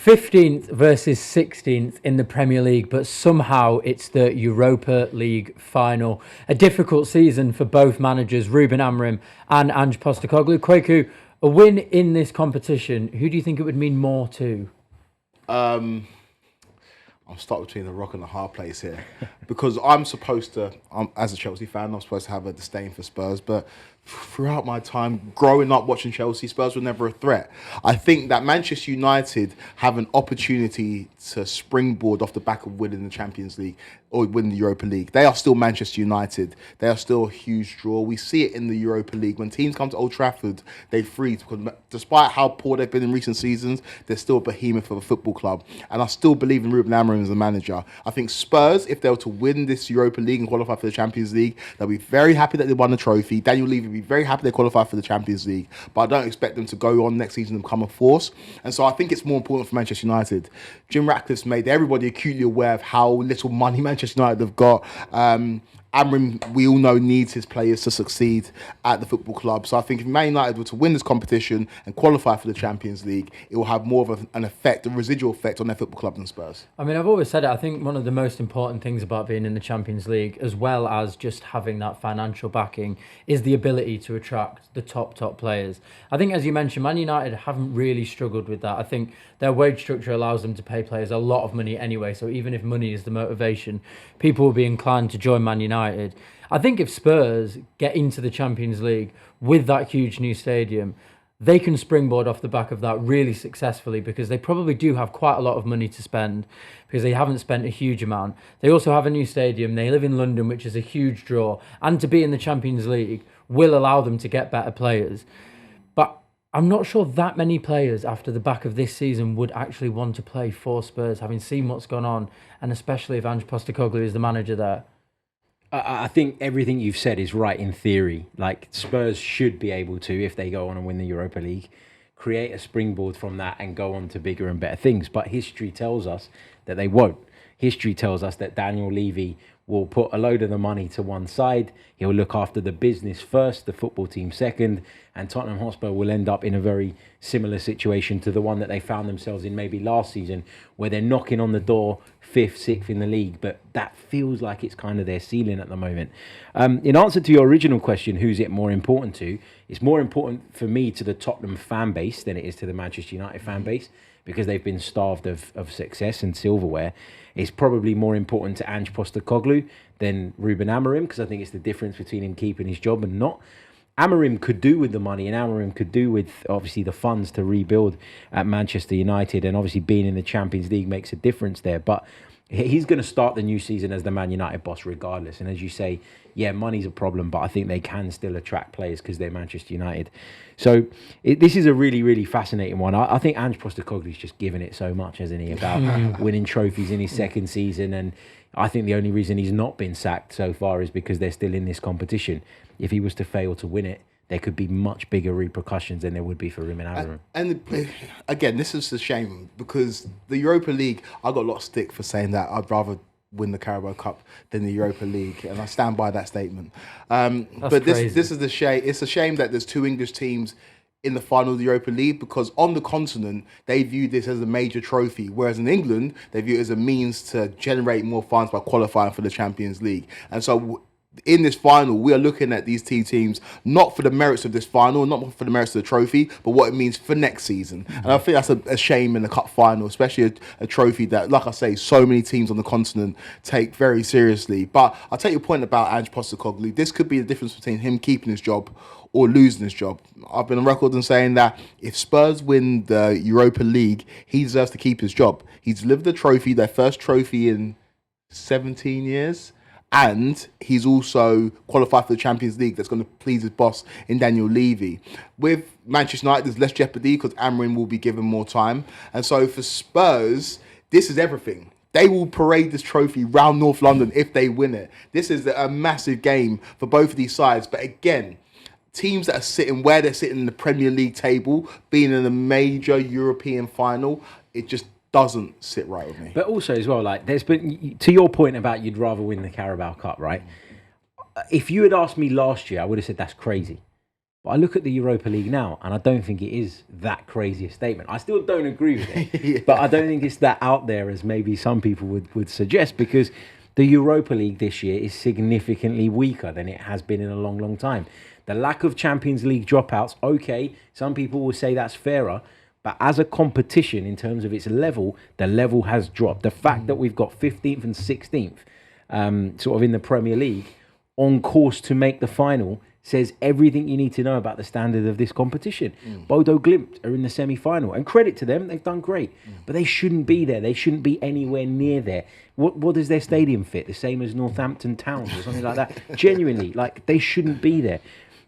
15th versus 16th in the Premier League, but somehow it's the Europa League final. A difficult season for both managers, Ruben Amorim and Ange Postecoglou. Kweku, a win in this competition, who do you think it would mean more to? I'm stuck between a rock and a hard place here because I'm supposed to, as a Chelsea fan, I'm supposed to have a disdain for Spurs, but throughout my time growing up watching Chelsea, Spurs were never a threat. I think that Manchester United have an opportunity to springboard off the back of winning the Champions League or winning the Europa League. They are still Manchester United. They are still a huge draw. We see it in the Europa League. When teams come to Old Trafford, they freeze because despite how poor they've been in recent seasons, they're still a behemoth of a football club. And I still believe in Ruben Amorim as a manager. I think Spurs, if they were to win this Europa League and qualify for the Champions League, they'll be very happy that they won the trophy. Daniel Levy will be very happy they qualified for the Champions League, but I don't expect them to go on next season and become a force. And so I think it's more important for Manchester United. Jim Ratcliffe's made everybody acutely aware of how little money Manchester United have got. Amorim, we all know, needs his players to succeed at the football club. So I think if Man United were to win this competition and qualify for the Champions League, it will have more of an effect, a residual effect on their football club than Spurs. I mean, I've always said it. I think one of the most important things about being in the Champions League, as well as just having that financial backing, is the ability to attract the top players. I think, as you mentioned, Man United haven't really struggled with that. I think their wage structure allows them to pay players a lot of money anyway. So even if money is the motivation, people will be inclined to join Man United. I think if Spurs get into the Champions League with that huge new stadium, they can springboard off the back of that really successfully because they probably do have quite a lot of money to spend because they haven't spent a huge amount. They also have a new stadium. They live in London, which is a huge draw. And to be in the Champions League will allow them to get better players. But I'm not sure that many players after the back of this season would actually want to play for Spurs, having seen what's gone on, and especially if Ange Postecoglou is the manager there. I think everything you've said is right in theory. Like, Spurs should be able to, if they go on and win the Europa League, create a springboard from that and go on to bigger and better things. But history tells us that they won't. History tells us that Daniel Levy will put a load of the money to one side. He'll look after the business first, the football team second, and Tottenham Hotspur will end up in a very similar situation to the one that they found themselves in maybe last season, where they're knocking on the door, 5th, 6th in the league, but that feels like it's kind of their ceiling at the moment. In answer to your original question, who's it more important to? It's more important for me to the Tottenham fan base than it is to the Manchester United fan base, because they've been starved of success and silverware. It's probably more important to Ange Postecoglou than Ruben Amorim, because I think it's the difference between him keeping his job and not. Amorim could do with the money, and Amorim could do with, obviously, the funds to rebuild at Manchester United, and obviously being in the Champions League makes a difference there. But he's going to start the new season as the Man United boss regardless. And as you say, yeah, money's a problem, but I think they can still attract players because they're Manchester United. So this is a really, really fascinating one. I think Ange Postecoglou's just given it so much, hasn't he, about winning trophies in his second season. And I think the only reason he's not been sacked so far is because they're still in this competition. If he was to fail to win it, there could be much bigger repercussions than there would be for Ruben Amorim. And again, this is a shame because the Europa League, I got a lot of stick for saying that I'd rather win the Carabao Cup than the Europa League, and I stand by that statement. But this is the shame. It's a shame that there's two English teams in the final of the Europa League, because on the continent they view this as a major trophy, whereas in England they view it as a means to generate more funds by qualifying for the Champions League. And so in this final, we are looking at these two teams not for the merits of this final, not for the merits of the trophy, but what it means for next season. And I think that's a shame in the cup final, especially a trophy that, like I say, so many teams on the continent take very seriously. But I'll take your point about Ange Postecoglou. This could be the difference between him keeping his job or losing his job. I've been on record in saying that if Spurs win the Europa League, he deserves to keep his job. He's delivered the trophy, their first trophy in 17 years. And he's also qualified for the Champions League. That's going to please his boss in Daniel Levy. With Manchester United, there's less jeopardy because Amorim will be given more time. And so for Spurs, this is everything. They will parade this trophy round North London if they win it. This is a massive game for both of these sides. But again, teams that are sitting where they're sitting in the Premier League table, being in a major European final, it just doesn't sit right with me. But also as well, like, there's been, to your point about you'd rather win the Carabao Cup, right? If you had asked me last year, I would have said that's crazy. But I look at the Europa League now, and I don't think it is that crazy a statement. I still don't agree with it, but I don't think it's that out there as maybe some people would suggest, because the Europa League this year is significantly weaker than it has been in a long, long time. The lack of Champions League dropouts, okay, some people will say that's fairer, but as a competition in terms of its level, the level has dropped. The fact that we've got 15th and 16th sort of in the Premier League on course to make the final says everything you need to know about the standard of this competition. Bodo Glimt are in the semi-final, and credit to them, they've done great. But they shouldn't be there. They shouldn't be anywhere near there. What does their stadium fit? The same as Northampton Town or something like that? Genuinely, like, they shouldn't be there.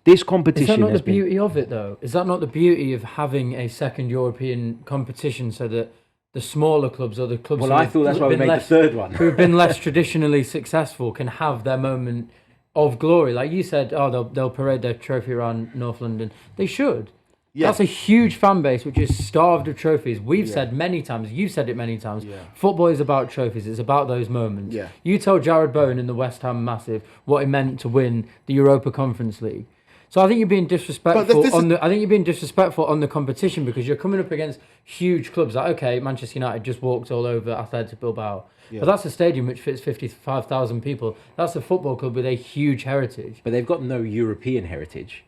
This competition. Is that not the beauty of it, though? Is that not the beauty of having a second European competition, so that the smaller clubs or the clubs? Well, I thought that's why we made the third one. Who have been less traditionally successful can have their moment of glory. Like you said, they'll parade their trophy around North London. They should. Yeah. That's a huge fan base which is starved of trophies. We've said many times, you've said it many times, football is about trophies. It's about those moments. Yeah. You tell Jared Bowen in the West Ham Massive what it meant to win the Europa Conference League. So I think you're being disrespectful I think you're being disrespectful on the competition, because you're coming up against huge clubs. Like, okay, Manchester United just walked all over Athletic Bilbao. Yeah. But that's a stadium which fits 55,000 people. That's a football club with a huge heritage. But they've got no European heritage.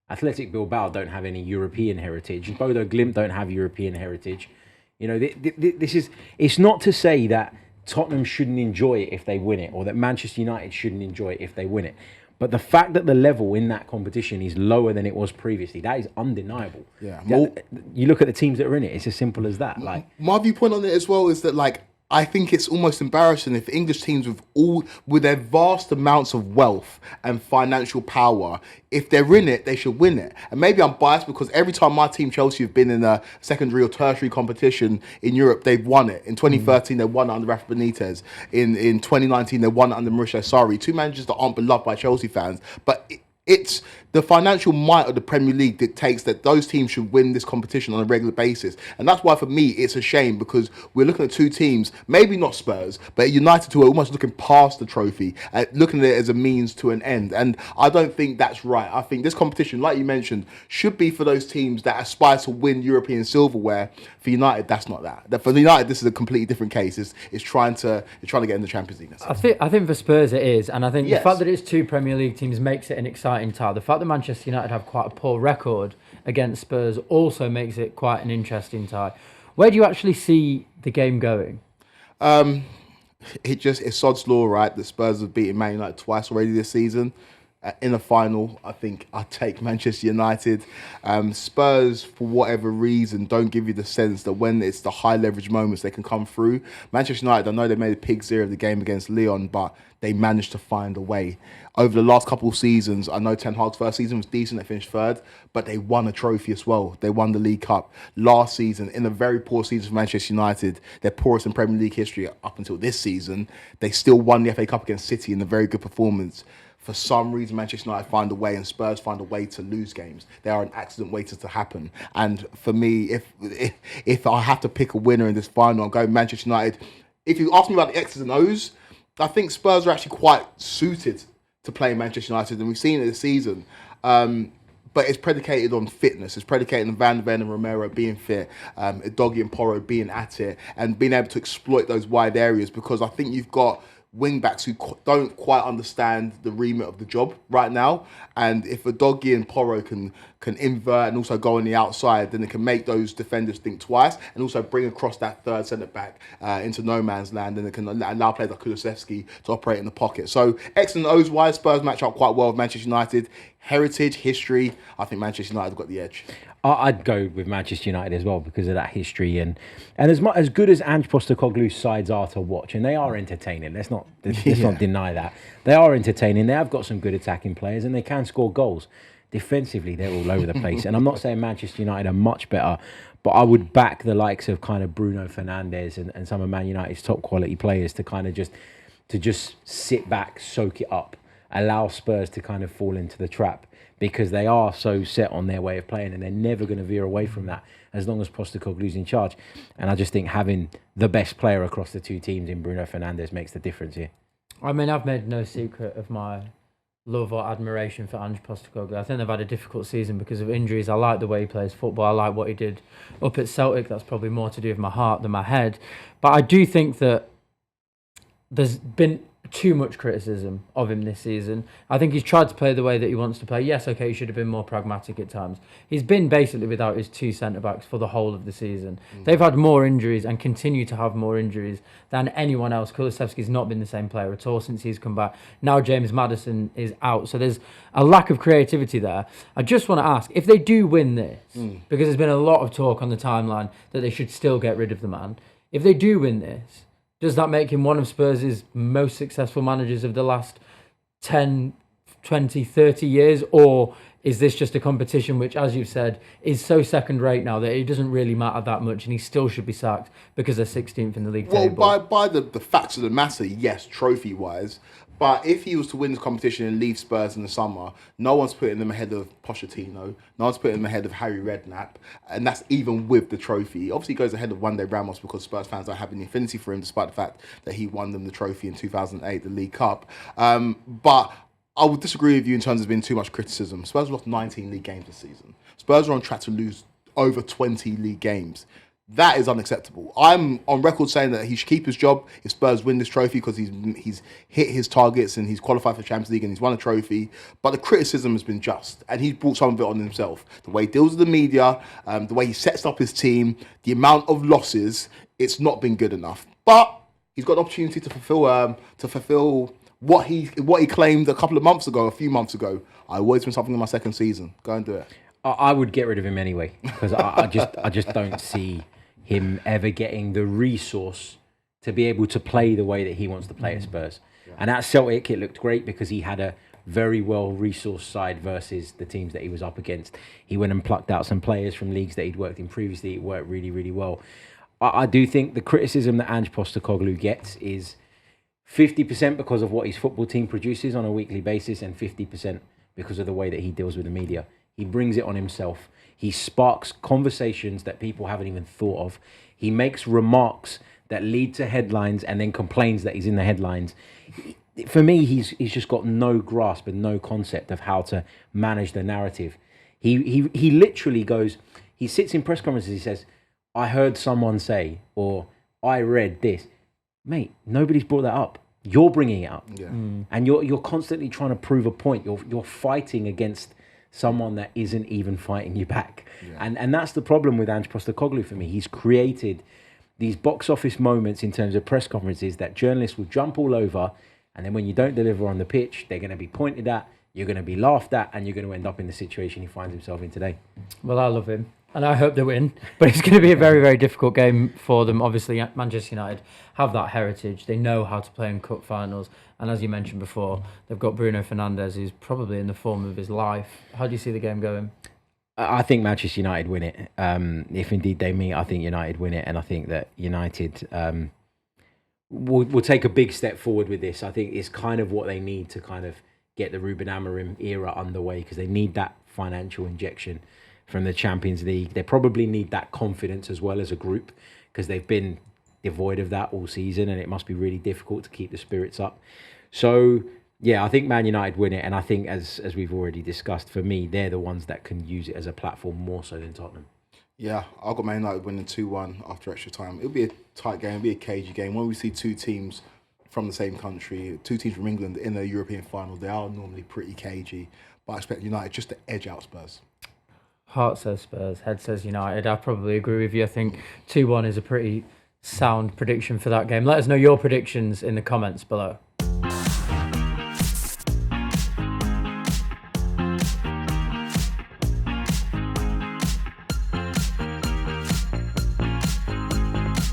Athletic Bilbao don't have any European heritage. Bodo Glimt don't have European heritage. You know, it's not to say that Tottenham shouldn't enjoy it if they win it, or that Manchester United shouldn't enjoy it if they win it. But the fact that the level in that competition is lower than it was previously, that is undeniable. Yeah. You look at the teams that are in it, it's as simple as that. Like, my viewpoint on it as well is that, like, I think it's almost embarrassing if English teams with their vast amounts of wealth and financial power, if they're in it, they should win it. And maybe I'm biased because every time my team Chelsea have been in a secondary or tertiary competition in Europe, they've won it. In 2013, they won it under Rafa Benitez. In 2019, they won it under Mauricio Sarri. Two managers that aren't beloved by Chelsea fans, but it's the financial might of the Premier League dictates that those teams should win this competition on a regular basis. And that's why, for me, it's a shame, because we're looking at two teams, maybe not Spurs, but United, who are almost looking past the trophy, looking at it as a means to an end. And I don't think that's right. I think this competition, like you mentioned, should be for those teams that aspire to win European silverware. For United, that's not that. For United, this is a completely different case. It's trying to get in the Champions League. I think for Spurs it is. And I think the fact that it's two Premier League teams makes it an exciting tie. The fact that Manchester United have quite a poor record against Spurs also makes it quite an interesting tie. Where do you actually see the game going? It's sod's law, right? The Spurs have beaten Man United twice already this season. In the final, I think I'd take Manchester United. Spurs, for whatever reason, don't give you the sense that when it's the high leverage moments, they can come through. Manchester United, I know they made a pig zero of the game against Lyon, but they managed to find a way. Over the last couple of seasons, I know Ten Hag's first season was decent, they finished third, but they won a trophy as well. They won the League Cup last season, in a very poor season for Manchester United, their poorest in Premier League history up until this season. They still won the FA Cup against City in a very good performance. For some reason, Manchester United find a way and Spurs find a way to lose games. They are an accident waiting to happen. And for me, if I have to pick a winner in this final, I'll go Manchester United. If you ask me about the X's and O's, I think Spurs are actually quite suited to play Manchester United, and we've seen it this season. But it's predicated on fitness. It's predicated on Van de Ven and Romero being fit, Doggy and Porro being at it, and being able to exploit those wide areas, because I think you've got wing-backs who don't quite understand the remit of the job right now. And if a Doggy and Porro can invert and also go on the outside, then it can make those defenders think twice and also bring across that third centre-back into no man's land, and it can allow players like Kulusevski to operate in the pocket. So X and O's wise, Spurs match up quite well with Manchester United. Heritage, history, I think Manchester United have got the edge. I'd go with Manchester United as well because of that history, and as good as Ange Postecoglou's sides are to watch, and they are entertaining. Let's not deny that they are entertaining. They have got some good attacking players, and they can score goals. Defensively, they're all over the place, and I'm not saying Manchester United are much better, but I would back the likes of kind of Bruno Fernandes and some of Man United's top quality players to kind of just sit back, soak it up, allow Spurs to kind of fall into the trap, because they are so set on their way of playing and they're never going to veer away from that as long as Postecoglou's in charge. And I just think having the best player across the two teams in Bruno Fernandes makes the difference here. I mean, I've made no secret of my love or admiration for Ange Postecoglou. I think they've had a difficult season because of injuries. I like the way he plays football. I like what he did up at Celtic. That's probably more to do with my heart than my head. But I do think that there's been too much criticism of him this season. I think he's tried to play the way that he wants to play. Yes, okay, he should have been more pragmatic at times. He's been basically without his two centre-backs for the whole of the season. They've had more injuries and continue to have more injuries than anyone else. Kulusevski's not been the same player at all since he's come back. Now James Maddison is out. So there's a lack of creativity there. I just want to ask, if they do win this, because there's been a lot of talk on the timeline that they should still get rid of the man. If they do win this, does that make him one of Spurs' most successful managers of the last 10, 20, 30 years? Or is this just a competition which, as you've said, is so second-rate now that it doesn't really matter that much and he still should be sacked because they're 16th in the league table? Well, by the facts of the matter, yes, trophy-wise. But if he was to win this competition and leave Spurs in the summer, no one's putting them ahead of Pochettino. No one's putting them ahead of Harry Redknapp. And that's even with the trophy. Obviously, he goes ahead of one day Ramos because Spurs fans don't have any affinity for him, despite the fact that he won them the trophy in 2008, the League Cup. But I would disagree with you in terms of being too much criticism. Spurs lost 19 league games this season. Spurs are on track to lose over 20 league games. That is unacceptable. I'm on record saying that he should keep his job if Spurs win this trophy because he's hit his targets and he's qualified for Champions League and he's won a trophy. But the criticism has been just, and he's brought some of it on himself. The way he deals with the media, the way he sets up his team, the amount of losses, it's not been good enough. But he's got an opportunity to fulfill what he claimed a few months ago. I always win something in my second season. Go and do it. I would get rid of him anyway because I just don't see him ever getting the resource to be able to play the way that he wants to play at Spurs. Yeah. And at Celtic, it looked great because he had a very well-resourced side versus the teams that he was up against. He went and plucked out some players from leagues that he'd worked in previously. It worked really, really well. I do think the criticism that Ange Postecoglou gets is 50% because of what his football team produces on a weekly basis and 50% because of the way that he deals with the media. He brings it on himself. He sparks conversations that people haven't even thought of. He makes remarks that lead to headlines and then complains that he's in the headlines. For me, he's just got no grasp and no concept of how to manage the narrative. He literally goes, he sits in press conferences, he says, I heard someone say, or I read this. Mate, nobody's brought that up. You're bringing it up. Yeah. And you're constantly trying to prove a point. You're fighting against someone that isn't even fighting you back. Yeah. And that's the problem with Ange Postecoglou for me. He's created these box office moments in terms of press conferences that journalists will jump all over, and then when you don't deliver on the pitch, they're going to be pointed at, you're going to be laughed at, and you're going to end up in the situation he finds himself in today. Well, I love him, and I hope they win, but it's going to be a very, very difficult game for them. Obviously, Manchester United have that heritage. They know how to play in cup finals, and as you mentioned before, they've got Bruno Fernandes, who's probably in the form of his life. How do you see the game going? I think Manchester United win it. If indeed they meet, I think United win it, and I think that United will take a big step forward with this. I think it's kind of what they need to kind of get the Ruben Amorim era underway, because they need that financial injection from the Champions League. They probably need that confidence as well as a group, because they've been devoid of that all season, and it must be really difficult to keep the spirits up. So yeah, I think Man United win it, and I think as we've already discussed, for me, they're the ones that can use it as a platform more so than Tottenham. Yeah, I've got Man United winning 2-1 after extra time. It'll be a tight game, it'll be a cagey game. When we see two teams from the same country, two teams from England in the European final, they are normally pretty cagey. But I expect United just to edge out Spurs. Heart says Spurs, head says United. I probably agree with you. I think 2-1 is a pretty sound prediction for that game. Let us know your predictions in the comments below.